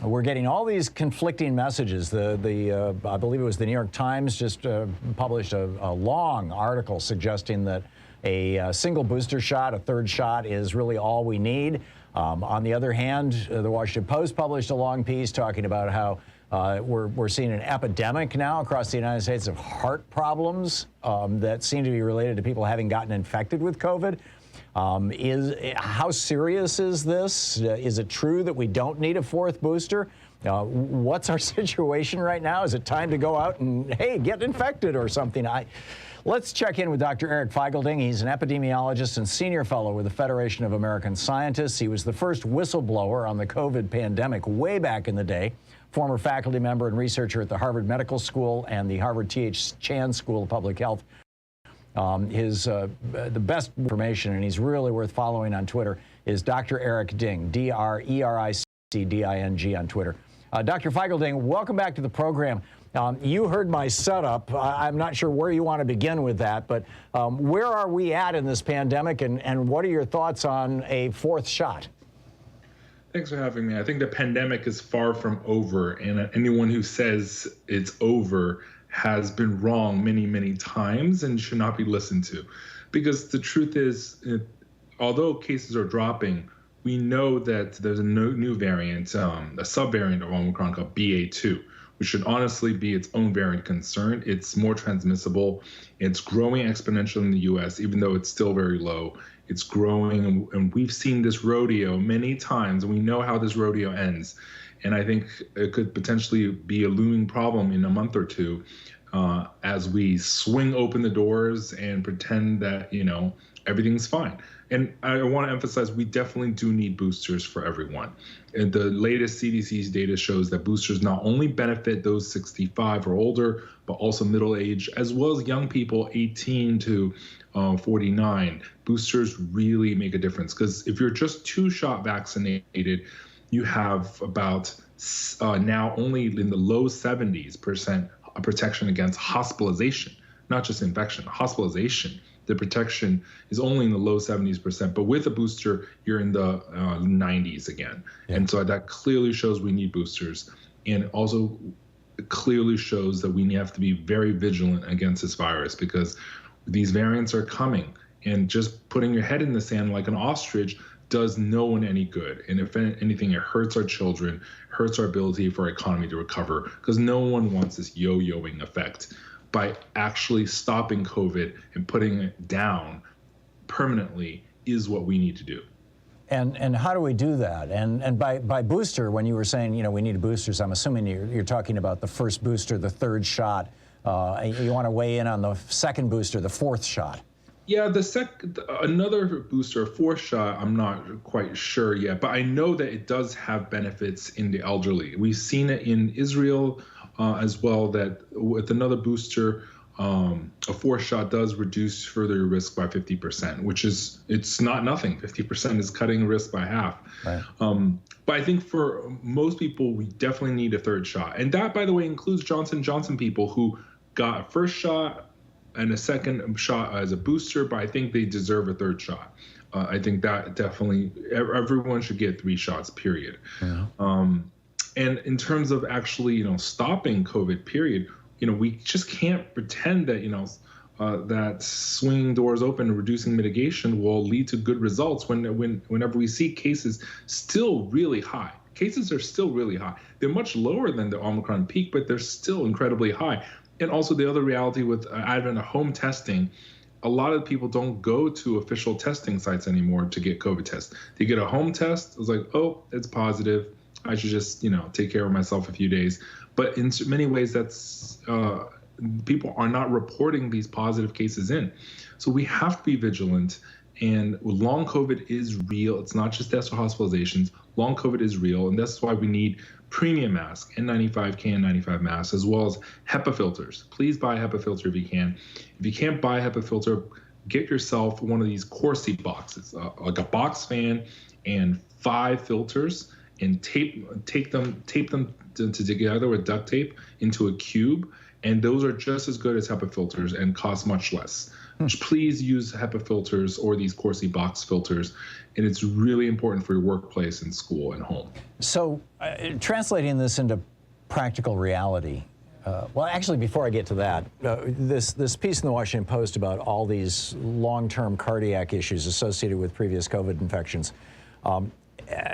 We're getting all these conflicting messages. I believe it was the New York Times just published a long article suggesting that a single booster shot, a third shot, is really all we need. On the other hand, the Washington Post published a long piece talking about how we're seeing an epidemic now across the United States of heart problems that seem to be related to people having gotten infected with COVID. How serious is this? Is it true that we don't need a fourth booster? What's our situation right now? Is it time to go out and, hey, get infected or something? Let's check in with Dr. Eric Feigl-Ding. He's an epidemiologist and senior fellow with the Federation of American Scientists. He was the first whistleblower on the COVID pandemic way back in the day. Former faculty member and researcher at the Harvard Medical School and the Harvard T.H. Chan School of Public Health. The best information, and he's really worth following on Twitter, is Dr. Eric Ding, D-R-E-R-I-C-D-I-N-G on Twitter. Dr. Feigl-Ding, welcome back to the program. You heard my setup. I'm not sure where you want to begin with that, but where are we at in this pandemic, and what are your thoughts on a fourth shot? Thanks for having me. I think the pandemic is far from over, and anyone who says it's over has been wrong many, many times and should not be listened to. Because the truth is, although cases are dropping, we know that there's a new variant, a subvariant of Omicron called BA2, which should honestly be its own variant concern. It's more transmissible. It's growing exponentially in the US, even though it's still very low. It's growing, and we've seen this rodeo many times, and we know how this rodeo ends. And I think it could potentially be a looming problem in a month or two as we swing open the doors and pretend that, everything's fine. And I want to emphasize, we definitely do need boosters for everyone. And the latest CDC's data shows that boosters not only benefit those 65 or older, but also middle age, as well as young people 18 to 49. Boosters really make a difference, because if you're just two-shot vaccinated, you have about now only in the low 70% protection against hospitalization, not just infection, hospitalization. The protection is only in the low 70%, but with a booster, you're in the 90s again. Yeah. And so that clearly shows we need boosters, and also clearly shows that we have to be very vigilant against this virus, because these variants are coming, and just putting your head in the sand like an ostrich does no one any good. And if anything, it hurts our children, hurts our ability for our economy to recover, because no one wants this yo-yoing effect. By actually stopping COVID and putting it down permanently is what we need to do. And how do we do that? And by booster, when you were saying, we need boosters, I'm assuming you're talking about the first booster, the third shot. You want to weigh in on the second booster, the fourth shot. Yeah, another booster, a fourth shot, I'm not quite sure yet, but I know that it does have benefits in the elderly. We've seen it in Israel as well, that with another booster, a fourth shot does reduce further risk by 50%, which it's not nothing. 50% is cutting risk by half. Right. But I think for most people, we definitely need a third shot. And that, by the way, includes Johnson & Johnson people who got a first shot and a second shot as a booster, but I think they deserve a third shot. I think that definitely everyone should get 3 shots, period. Yeah. And in terms of actually, stopping COVID, period, we just can't pretend that, that swinging doors open and reducing mitigation will lead to good results whenever we see cases still really high. Cases are still really high. They're much lower than the Omicron peak, but they're still incredibly high. And also the other reality with advent of home testing, a lot of people don't go to official testing sites anymore to get COVID tests. They get a home test. It's like, oh, it's positive. I should just, take care of myself a few days. But in many ways, that's people are not reporting these positive cases in. So we have to be vigilant. And long COVID is real. It's not just deaths or hospitalizations. Long COVID is real. And that's why we need premium masks, N95, KN95 masks, as well as HEPA filters. Please buy a HEPA filter if you can. If you can't buy a HEPA filter, get yourself one of these Corsi boxes, like a box fan and 5 filters, and tape them together with duct tape into a cube. And those are just as good as HEPA filters and cost much less. Please use HEPA filters or these Corsi box filters. And it's really important for your workplace and school and home. So translating this into practical reality, well, actually, before I get to that, this piece in the Washington Post about all these long-term cardiac issues associated with previous COVID infections.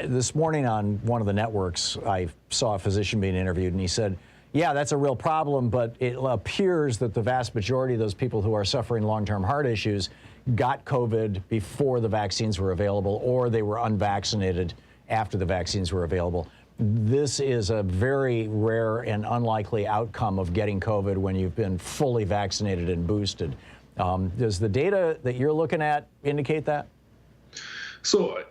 This morning on one of the networks, I saw a physician being interviewed, and he said, yeah, that's a real problem, but it appears that the vast majority of those people who are suffering long-term heart issues got COVID before the vaccines were available, or they were unvaccinated after the vaccines were available. This is a very rare and unlikely outcome of getting COVID when you've been fully vaccinated and boosted. Does the data that you're looking at indicate that? So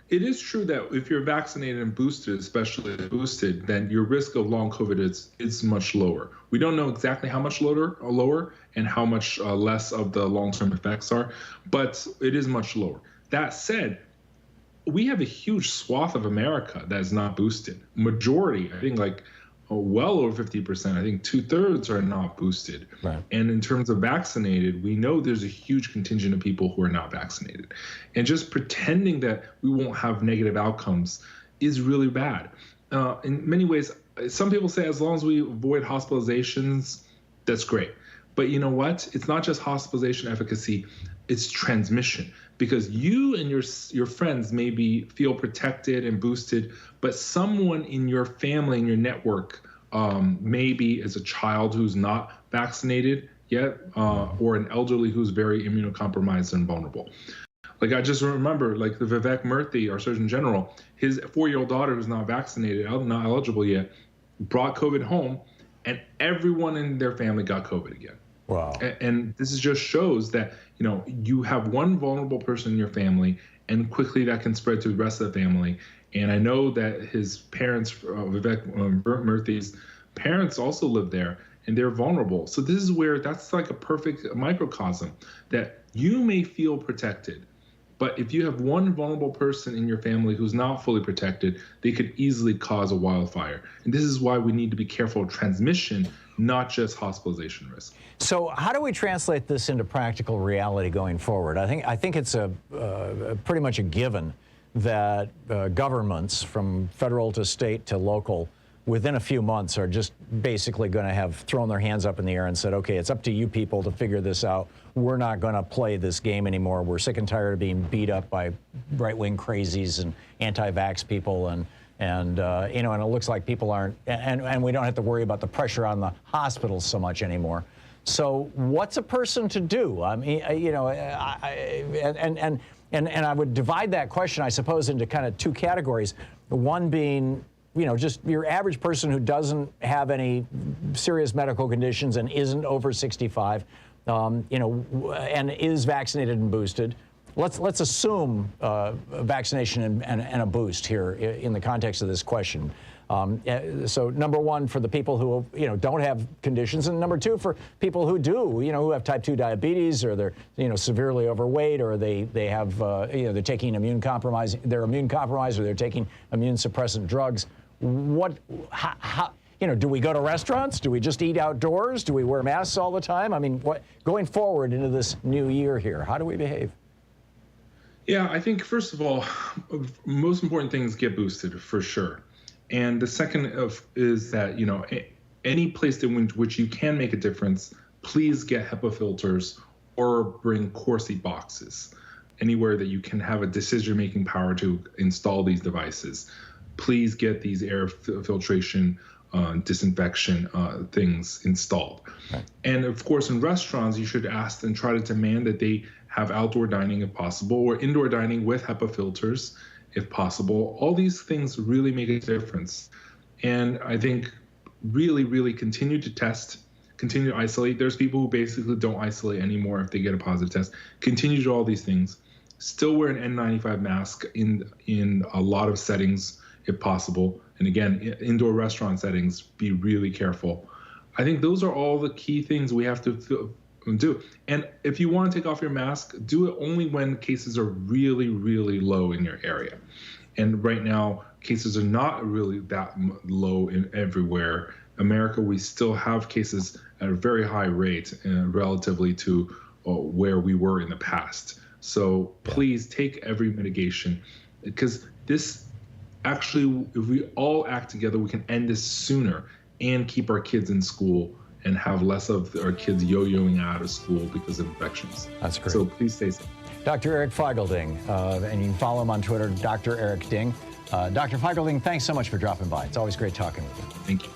it is true that if you're vaccinated and boosted, especially boosted, then your risk of long COVID is much lower. We don't know exactly how much lower and how much less of the long-term effects are, but it is much lower. That said, we have a huge swath of America that is not boosted. Majority, I think well over 50%, I think 2/3 are not boosted. Right. And in terms of vaccinated, we know there's a huge contingent of people who are not vaccinated. And just pretending that we won't have negative outcomes is really bad. In many ways, some people say as long as we avoid hospitalizations, that's great. But you know what? It's not just hospitalization efficacy, it's transmission. Because you and your friends maybe feel protected and boosted, but someone in your family, in your network, maybe as a child who's not vaccinated yet, or an elderly who's very immunocompromised and vulnerable. Like I just remember, like the Vivek Murthy, our Surgeon General, his 4-year-old daughter who's not vaccinated, not eligible yet, brought COVID home, and everyone in their family got COVID again. Wow. And this just shows that, you have one vulnerable person in your family, and quickly that can spread to the rest of the family. And I know that his parents, Vivek Murthy's parents, also live there, and they're vulnerable. So this is where that's like a perfect microcosm that you may feel protected, but if you have one vulnerable person in your family who's not fully protected, they could easily cause a wildfire. And this is why we need to be careful of transmission, not just hospitalization risk. So how do we translate this into practical reality going forward? I think it's pretty much a given that governments, from federal to state to local, within a few months are just basically going to have thrown their hands up in the air and said, okay, it's up to you people to figure this out. We're not going to play this game anymore. We're sick and tired of being beat up by right-wing crazies and anti-vax people, and it looks like people aren't, and we don't have to worry about the pressure on the hospitals so much anymore. So what's a person to do? I mean, and I would divide that question, I suppose, into kind of two categories. One being, just your average person who doesn't have any serious medical conditions and isn't over 65, and is vaccinated and boosted. Let's assume vaccination and a boost here in the context of this question. So number one, for the people who don't have conditions, and number two, for people who do, who have type 2 diabetes, or they're severely overweight, or they have they're taking immune compromised, or they're taking immune suppressant drugs. How do we go to restaurants? Do we just eat outdoors? Do we wear masks all the time? I mean, going forward into this new year here, how do we behave? Yeah, I think first of all, most important thing is get boosted for sure. And the second is that, any place in which you can make a difference, please get HEPA filters or bring Corsi boxes. Anywhere that you can have a decision-making power to install these devices, please get these air filtration, disinfection things installed. Right. And of course, in restaurants, you should ask and try to demand that they have outdoor dining if possible, or indoor dining with HEPA filters if possible. All these things really make a difference. And I think really, really continue to test, continue to isolate. There's people who basically don't isolate anymore if they get a positive test. Continue to do all these things. Still wear an N95 mask in a lot of settings if possible. And again, indoor restaurant settings, be really careful. I think those are all the key things we have to do. And if you want to take off your mask, do it only when cases are really, really low in your area. And right now, cases are not really that low everywhere. America, we still have cases at a very high rate relatively to where we were in the past. So please take every mitigation, because this actually, if we all act together, we can end this sooner and keep our kids in school and have less of our kids yo-yoing out of school because of infections. That's great. So please stay safe. Dr. Eric Feigl-Ding, and you can follow him on Twitter, Dr. Eric Ding. Dr. Feigl-Ding, thanks so much for dropping by. It's always great talking with you. Thank you.